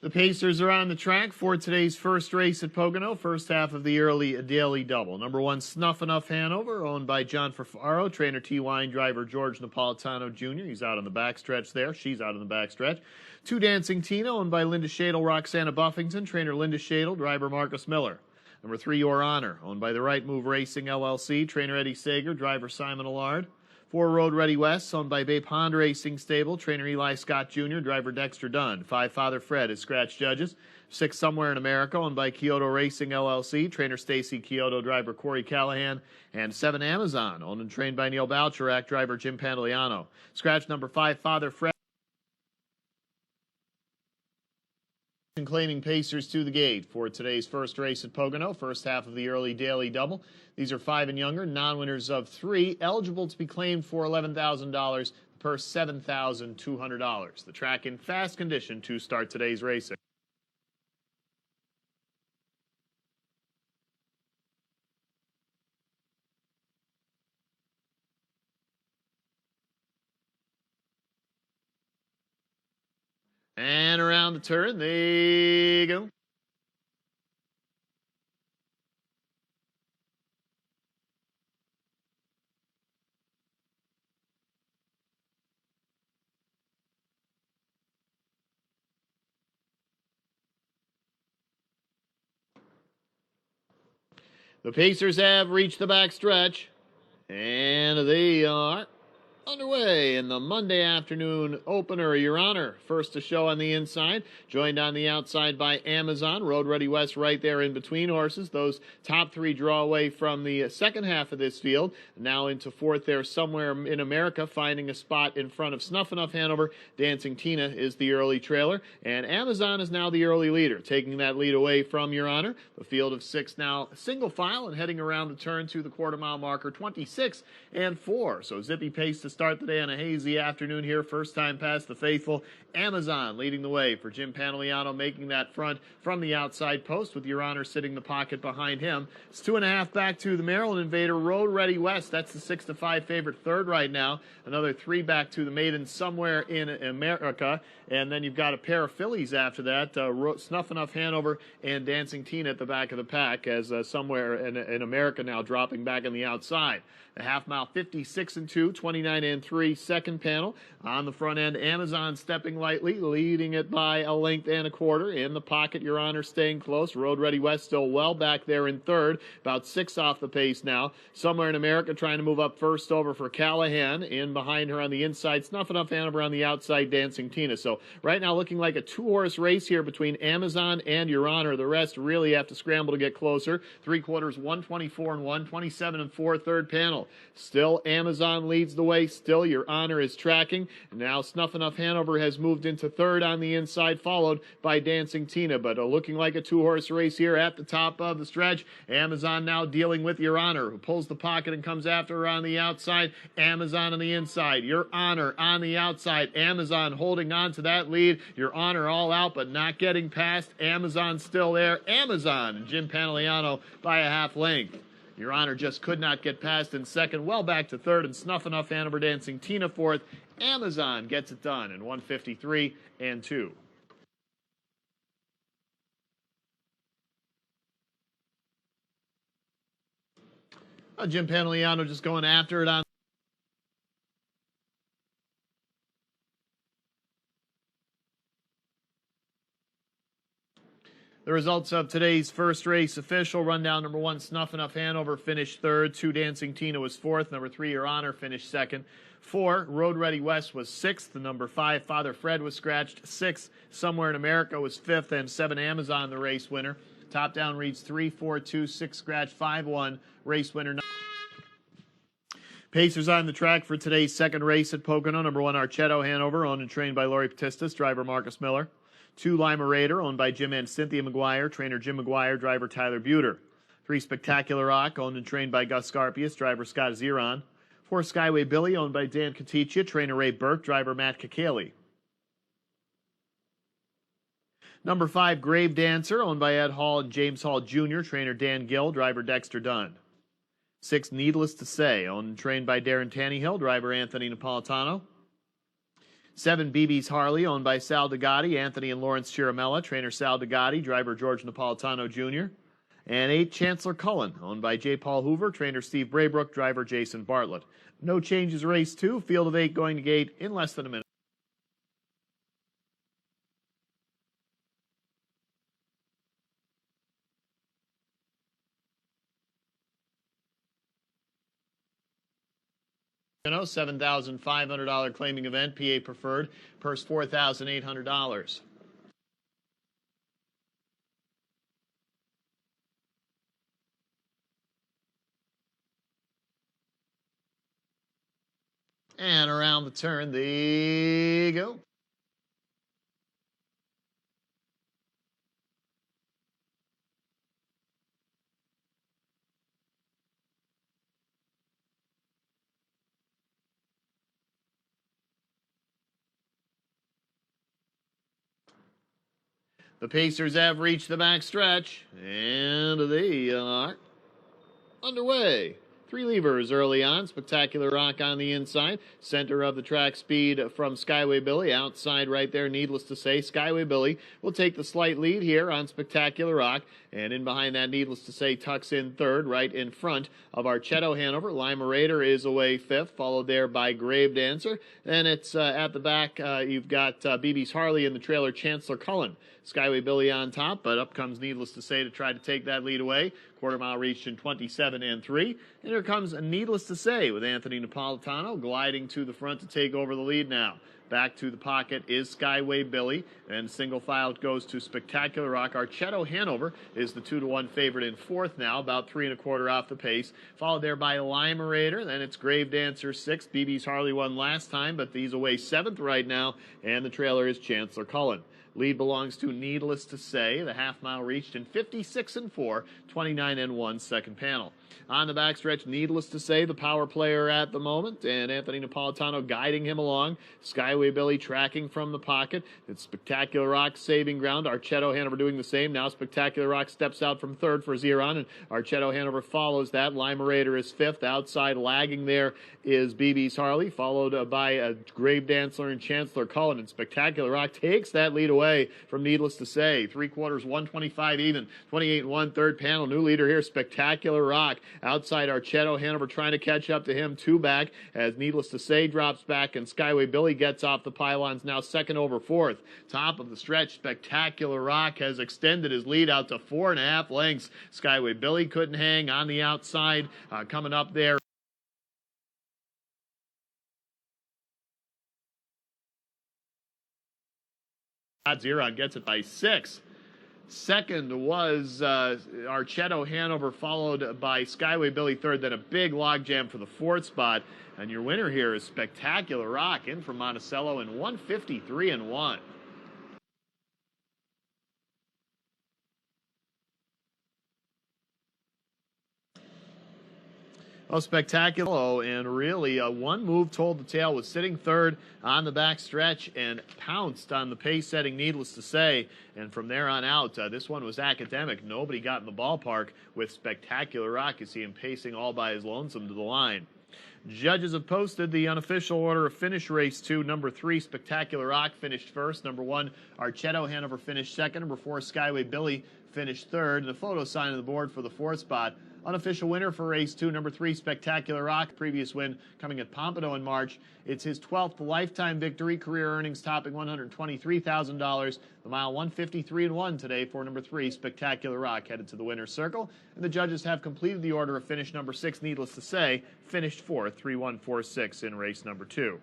The Pacers are on the track for today's first race at Pocono, first half of the early daily double. Number 1, Snuf Hanover, owned by John Ferfaro, trainer T. Wine, driver George Napolitano Jr. He's out on the backstretch there. She's out on the backstretch. 2, Dancing Tina, owned by Linda Schadel, Roxana Buffington, trainer Linda Schadel, driver Marcus Miller. Number 3, Your Honor, owned by the Right Move Racing LLC, trainer Eddie Sager, driver Simon Allard. 4, Road Ready West, owned by Bay Pond Racing Stable, trainer Eli Scott Jr., driver Dexter Dunn. 5, Father Fred as scratch judges. 6, Somewhere in America, owned by Chiodo Racing LLC, trainer Stacy, Chiodo, driver Corey Callahan. And 7, Amazon, owned and trained by Neil Boucherac, driver Jim Pantoliano. Scratch number 5, Father Fred. Claiming Pacers to the gate for today's first race at Pocono, first half of the early daily double. These are 5 and younger, non-winners of 3, eligible to be claimed for $11,000 per $7,200. The track in fast condition to start today's racing. And around the turn, they go. The Pacers have reached the backstretch, and they are underway in the Monday afternoon opener, Your Honor. First to show on the inside, joined on the outside by Amazon. Road Ready West right there in between horses. Those top 3 draw away from the second half of this field. Now into 4th there, Somewhere in America, finding a spot in front of Snuf Hanover. Dancing Tina is the early trailer, and Amazon is now the early leader, taking that lead away from Your Honor. The field of 6 now single file and heading around the turn to the quarter-mile marker, 26 and 4. So zippy pace to start the day on a hazy afternoon here. First time past the faithful. Amazon leading the way for Jim Pantoliano, making that front from the outside post with Your Honor sitting the pocket behind him. It's 2.5 back to the Maryland Invader, Road Ready West. That's the 6-5 favorite third right now. Another 3 back to the maiden, Somewhere in America. And then you've got a pair of fillies after that, Snuf Hanover and Dancing Tina at the back of the pack, as Somewhere in America now dropping back on the outside. The half mile, 56 and 2, 29 and 3, second panel. On the front end, Amazon stepping lightly, leading it by a length and a quarter. In the pocket, Your Honor staying close. Road Ready West still well back there in third, about 6 off the pace now. Somewhere in America trying to move up first over for Callahan. In behind her on the inside, Snuf Hanover on the outside, Dancing Tina. So right now looking like a 2-horse race here between Amazon and Your Honor. The rest really have to scramble to get closer. 3/4, 124 and 1, 27 and 4, third panel. Still Amazon leads the way. Still Your Honor is tracking. Now Snuf Hanover has moved into third on the inside, followed by Dancing Tina. But looking like a 2-horse race here at the top of the stretch. Amazon now dealing with Your Honor, who pulls the pocket and comes after her on the outside. Amazon on the inside. Your Honor on the outside. Amazon holding on to that lead. Your Honor all out, but not getting past. Amazon still there. Amazon and Jim Pantoliano by a half length. Your Honor just could not get past in second. Well back to third, and Snuf Hanover, Dancing Tina fourth. Amazon gets it done in 153 and 2. Jim Pantoliano just going after it on the results of today's first race official rundown. Number 1, Snuf Hanover finished third. 2, Dancing Tina was fourth. Number 3, Your Honor finished second. 4, Road Ready West was sixth. The number 5, Father Fred was scratched. 6, Somewhere in America was fifth, and 7, Amazon the race winner. Top down reads 3, 4, 2, 6 scratch, 5, 1 race winner. Pacers on the track for today's second race at Pocono. Number 1, Archetto Hanover, owned and trained by Lori Patistas, driver Marcus Miller. 2, Lima Raider, owned by Jim and Cynthia McGuire, trainer Jim McGuire, driver Tyler Buter. 3, Spectacular Rock, owned and trained by Gus Scarpius, driver Scott Ziron. 4, Skyway Billy, owned by Dan Katiccia, trainer Ray Burke, driver Matt Kakali. Number 5, Grave Dancer, owned by Ed Hall and James Hall Jr., trainer Dan Gill, driver Dexter Dunn. 6, Needless to Say, owned and trained by Darren Tannehill, driver Anthony Napolitano. 7, BB's Harley, owned by Sal Degatti, Anthony and Lawrence Chiramella, trainer Sal Degatti, driver George Napolitano Jr. And 8, Chancellor Cullen, owned by J. Paul Hoover, trainer Steve Braybrook, driver Jason Bartlett. No changes, race 2, field of 8 going to gate in less than a minute. $7,500 claiming event, PA preferred, purse $4,800. And around the turn, they go. The Pacers have reached the backstretch, and they are underway. 3 levers early on. Spectacular Rock on the inside. Center of the track speed from Skyway Billy. Outside right there, needless to say. Skyway Billy will take the slight lead here on Spectacular Rock. And in behind that, needless to say, tucks in third, right in front of our Chiodo Hanover. Lima Raider is away fifth, followed there by Grave Dancer. Then it's at the back, you've got BB's Harley in the trailer, Chancellor Cullen. Skyway Billy on top, but up comes, needless to say, to try to take that lead away. Quarter mile reached in 27 and 3. And here comes, needless to say, with Anthony Napolitano gliding to the front to take over the lead now. Back to the pocket is Skyway Billy, and single file goes to Spectacular Rock. Our Chiodo Hanover is the 2-1 favorite in fourth now, about 3 1/4 off the pace. Followed there by Lima Raider, then it's Grave Dancer 6. BB's Harley won last time, but he's away 7th right now, and the trailer is Chancellor Cullen. Lead belongs to, needless to say, the half mile reached in 56 and 4, 29 and 1 second panel. On the backstretch, needless to say, the power player at the moment, and Anthony Napolitano guiding him along. Skyway Billy tracking from the pocket. It's Spectacular Rock saving ground. Our Chiodo Hanover doing the same. Now Spectacular Rock steps out from third for Zeron, and our Chiodo Hanover follows that. Lima Raider is fifth. Outside lagging there is BB's Harley, followed by a Grave Dancer and Chancellor Cullen. And Spectacular Rock takes that lead away from, needless to say, 3/4, 125 even, 28 and 1 third panel. New leader here, Spectacular Rock. Outside our Chiodo Hanover trying to catch up to him, 2 back, as needless to say drops back, and Skyway Billy gets off the pylons, now second over fourth. Top of the stretch, Spectacular Rock has extended his lead out to 4.5 lengths. Skyway Billy couldn't hang on the outside, coming up there. Zeron gets it by 6. Second was our Chiodo Hanover, followed by Skyway Billy third, then a big logjam for the fourth spot. And your winner here is Spectacular Rock, in from Monticello in 153 and 1. Oh, Spectacular, and really one move told the tale. Was sitting third on the back stretch and pounced on the pace setting, needless to say. And from there on out, this one was academic. Nobody got in the ballpark with Spectacular Rock. You see him pacing all by his lonesome to the line. Judges have posted the unofficial order of finish. Race 2, number 3, Spectacular Rock finished first. Number 1, our Chiodo Hanover finished second. Number 4, Skyway Billy finished third. And the photo sign on the board for the fourth spot. Unofficial winner for race 2, number 3, Spectacular Rock. Previous win coming at Pompano in March. It's his 12th lifetime victory, career earnings topping $123,000. The mile 153 and 1 today for number 3, Spectacular Rock, headed to the winner's circle. And the judges have completed the order of finish. Number 6, needless to say, finished fourth, 3-1-4-6 in race number 2.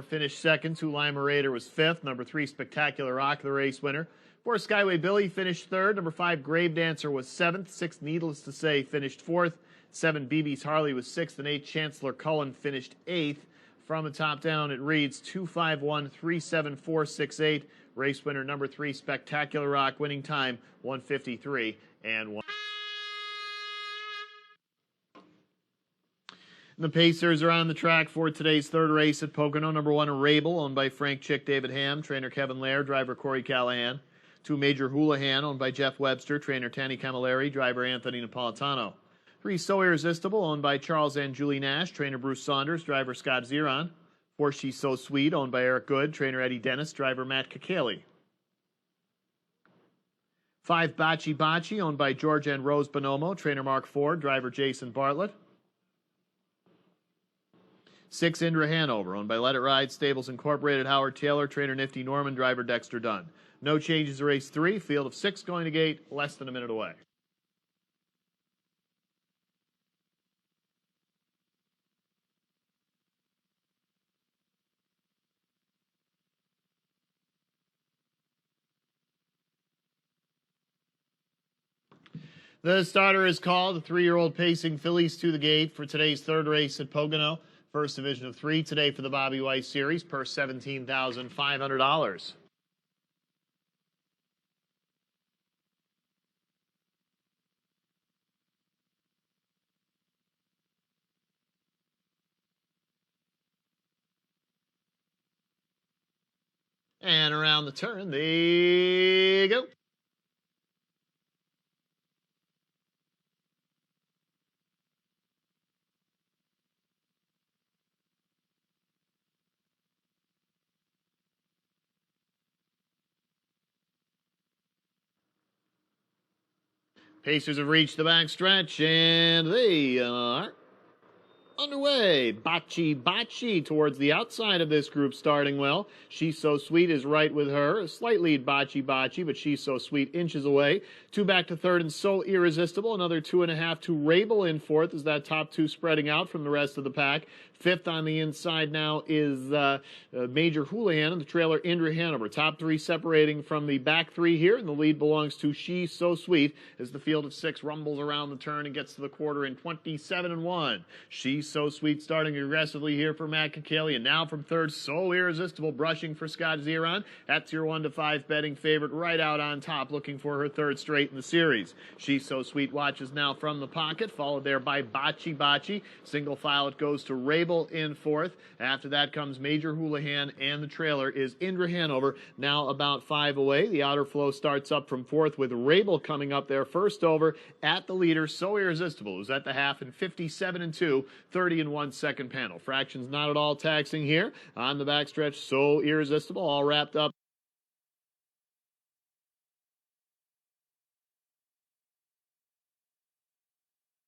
Finished second. 2, Lima Raider was fifth. Number 3, Spectacular Rock, the race winner. 4, Skyway Billy finished third. Number 5, Grave Dancer was seventh. 6, needless to say, finished fourth. 7, BB's Harley was sixth. And 8, Chancellor Cullen finished eighth. From the top down, it reads 2-5-1-3-7-4-6-8. Race winner number 3, Spectacular Rock, winning time 153 and 1. The Pacers are on the track for today's third race at Pocono. Number 1, Rabel, owned by Frank Chick David Ham, trainer Kevin Lair, driver Corey Callahan. 2, Major Houlihan, owned by Jeff Webster, trainer Tanny Camilleri, driver Anthony Napolitano. 3, So Irresistible, owned by Charles and Julie Nash, trainer Bruce Saunders, driver Scott Zeron. 4, She's So Sweet, owned by Eric Good, trainer Eddie Dennis, driver Matt Kakali. 5, Bocce Bocce, owned by George and Rose Bonomo, trainer Mark Ford, driver Jason Bartlett. 6, Indra Hanover, owned by Let It Ride Stables Incorporated, Howard Taylor, trainer Nifty Norman, driver Dexter Dunn. No changes to race 3, field of 6 going to gate, less than a minute away. The starter is called. The 3-year-old pacing fillies to the gate for today's third race at Pocono. First division of 3 today for the Bobby Weiss Series, purse $17,500. And around the turn, they go. Pacers have reached the back stretch, and they are underway. Bocce Bocce towards the outside of this group, starting well. She's So Sweet is right with her. A slight lead, Bocce Bocce, but She's So Sweet inches away. 2 back to third, and So Irresistible. Another 2.5 to Rabel in fourth as that top 2 spreading out from the rest of the pack. Fifth on the inside now is Major Houlihan, and the trailer Indra Hanover. Top 3 separating from the back 3 here, and the lead belongs to She's So Sweet as the field of 6 rumbles around the turn and gets to the quarter in 27-1. She's So Sweet starting aggressively here for Matt Kakali, and now from third, So Irresistible brushing for Scott Zeron. That's your 1-5 betting favorite right out on top, looking for her third straight in the series. She's So Sweet watches now from the pocket, followed there by Bocce Bocce. Single file it goes to Rabel in fourth. After that comes Major Houlihan, and the trailer is Indra Hanover, now about 5 away. The outer flow starts up from fourth with Rabel coming up there first over at the leader, So Irresistible, who's at the half in 57-2, 30-1 second panel. Fractions not at all taxing here. On the backstretch, So Irresistible, all wrapped up.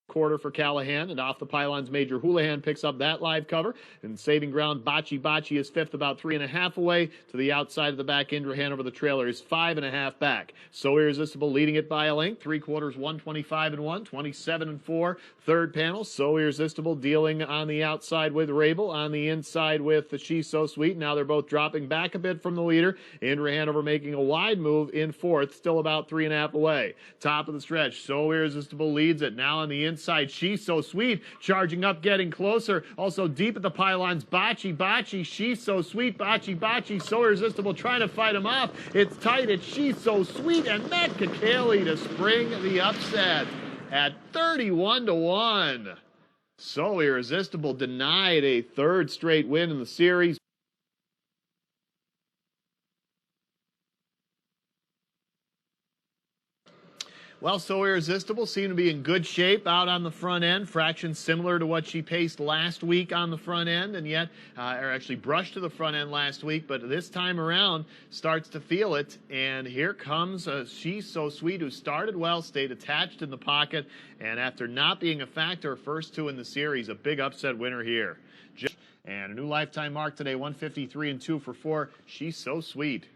Quarter for Callahan, and off the pylons, Major Houlihan picks up that live cover, and saving ground, Bocce Bocce is fifth, about 3.5 away. To the outside of the back, Indra Hanover, the trailer, is 5.5 back. So Irresistible leading it by a length, 3/4, 125-1, 27-4, third panel. So Irresistible dealing on the outside with Rabel, on the inside with the She's So Sweet. Now they're both dropping back a bit from the leader. Indra Hanover making a wide move in fourth, still about 3.5 away. Top of the stretch, So Irresistible leads it. Now on the inside, She's So Sweet charging up, getting closer. Also deep at the pylons, Bocce Bocce, She's So Sweet, Bocce Bocce, So Irresistible trying to fight him off. It's tight, it's She's So Sweet, and Matt Kakali to spring the upset at 31-1. So Irresistible denied a third straight win in the series. Well, So Irresistible seemed to be in good shape out on the front end. Fractions similar to what she paced last week on the front end, and yet, or actually brushed to the front end last week, but this time around starts to feel it. And here comes She's So Sweet, who started well, stayed attached in the pocket, and after not being a factor, first 2 in the series, a big upset winner here. And a new lifetime mark today, 153-2 for 4. She's So Sweet.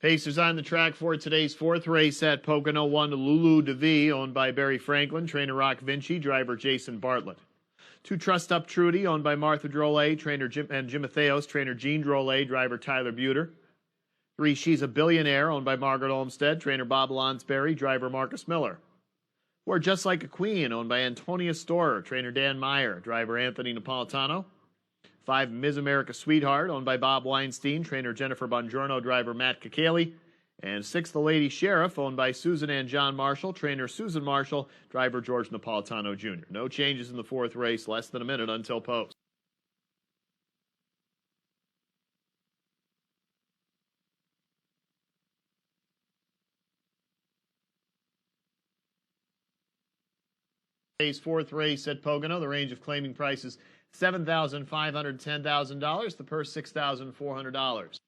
Pacers on the track for today's fourth race at Pocono. 1 Lulu DeVee, owned by Barry Franklin, trainer Rock Vinci, driver Jason Bartlett. 2 Trust Up Trudy, owned by Martha Drolet, trainer Jim Matheos, trainer Gene Drolet, driver Tyler Buter. 3 She's a Billionaire, owned by Margaret Olmsted, trainer Bob Lonsberry, driver Marcus Miller. 4 Just Like a Queen, owned by Antonia Storer, trainer Dan Meyer, driver Anthony Napolitano. 5 Ms. America Sweetheart, owned by Bob Weinstein, trainer Jennifer Bongiorno, driver Matt Kakali. And 6 The Lady Sheriff, owned by Susan and John Marshall, trainer Susan Marshall, driver George Napolitano Jr. No changes in the fourth race, less than a minute until post. Today's fourth race at Pocono, the range of claiming prices $7,500 to $10,000, the purse $6,400.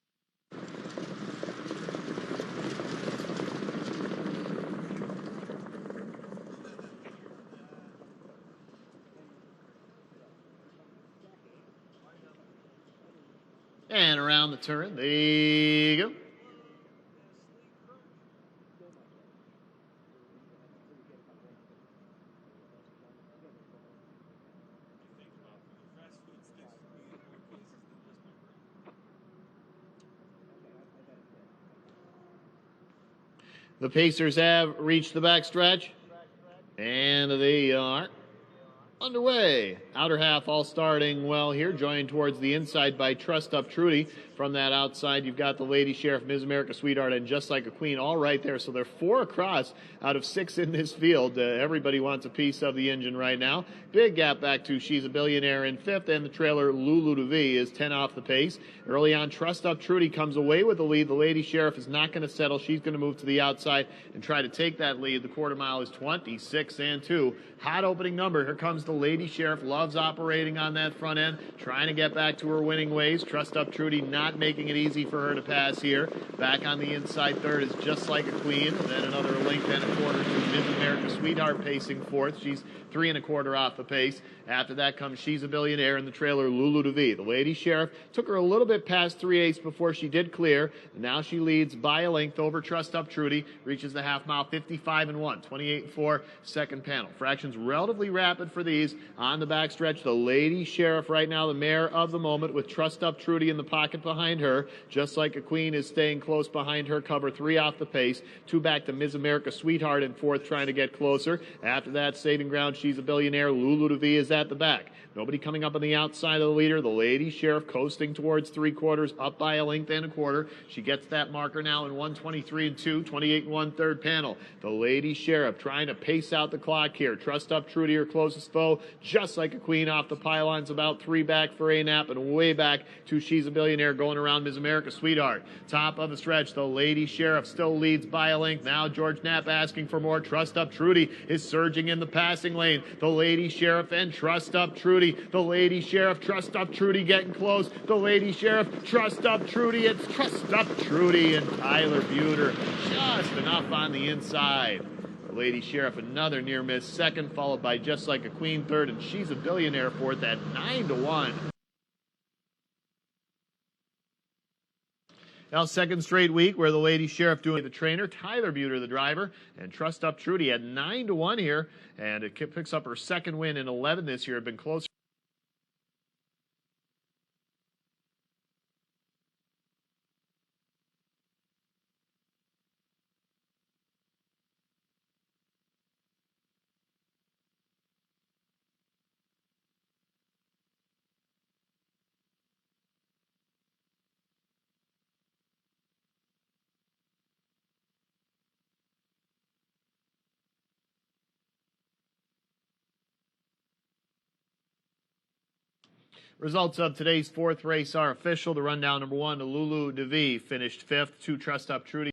And around the turn, there you go. The Pacers have reached the backstretch, and they are underway. Outer half all starting well here, joined towards the inside by Trust Up Trudy. From that outside, you've got the Lady Sheriff, Ms. America Sweetheart, and Just Like a Queen all right there. So they're 4 across out of 6 in this field. Everybody wants a piece of the engine right now. Big gap back to She's a Billionaire in 5th, and the trailer Lulu DeVee is 10 off the pace. Early on, Trust Up Trudy comes away with the lead. The Lady Sheriff is not going to settle. She's going to move to the outside and try to take that lead. The quarter mile is 26-2. Hot opening number. Here comes the Lady Sheriff. Loves operating on that front end, trying to get back to her winning ways. Trust Up Trudy not making it easy for her to pass here. Back on the inside third is Just Like a Queen, and then another length and a quarter to Ms. America Sweetheart pacing fourth. She's 3 1/4 off the pace. After that comes She's a Billionaire in the trailer Lulu DeVee. The Lady Sheriff took her a little bit past 3/8 before she did clear. And now she leads by a length over Trust Up Trudy, reaches the half mile 55-1, 28-4 second panel. Fractions relatively rapid for these on the backstretch. The Lady Sheriff right now the mare of the moment with Trust Up Trudy in the pocket behind her. Just Like a Queen is staying close behind her, cover 3 off the pace. 2 back to Ms. America Sweetheart in 4th, trying to get closer. After that, saving ground, She's a Billionaire. Lulu DeVee is at the back. Nobody coming up on the outside of the leader. The Lady Sheriff coasting towards 3/4, up by a length and a quarter. She gets that marker now in 1:23-2, 28-1 third panel. The Lady Sheriff trying to pace out the clock here. Trust Up Trudy, her closest foe. Just Like a Queen off the pylons, about 3 back for A-Nap, and way back to She's a Billionaire going around Ms. America Sweetheart. Top of the stretch, the Lady Sheriff still leads by a length. Now George Knapp asking for more. Trust Up Trudy is surging in the passing lane. The Lady Sheriff and Trust Up Trudy. The Lady Sheriff, Trust Up Trudy getting close. The Lady Sheriff, Trust Up Trudy. It's Trust Up Trudy and Tyler Buter just enough on the inside. The Lady Sheriff, another near miss second, followed by Just Like a Queen third, and She's a Billionaire fourth at 9-1. Now, second straight week where the Lady Sheriff doing the trainer, Tyler Buter the driver, and Trust Up Trudy at 9-1 here, and it picks up her second win in 11 this year. Had been closer. Results of today's fourth race are official. The rundown: number 1, Lulu DeVee finished 5th. 2, Trust Up Trudy.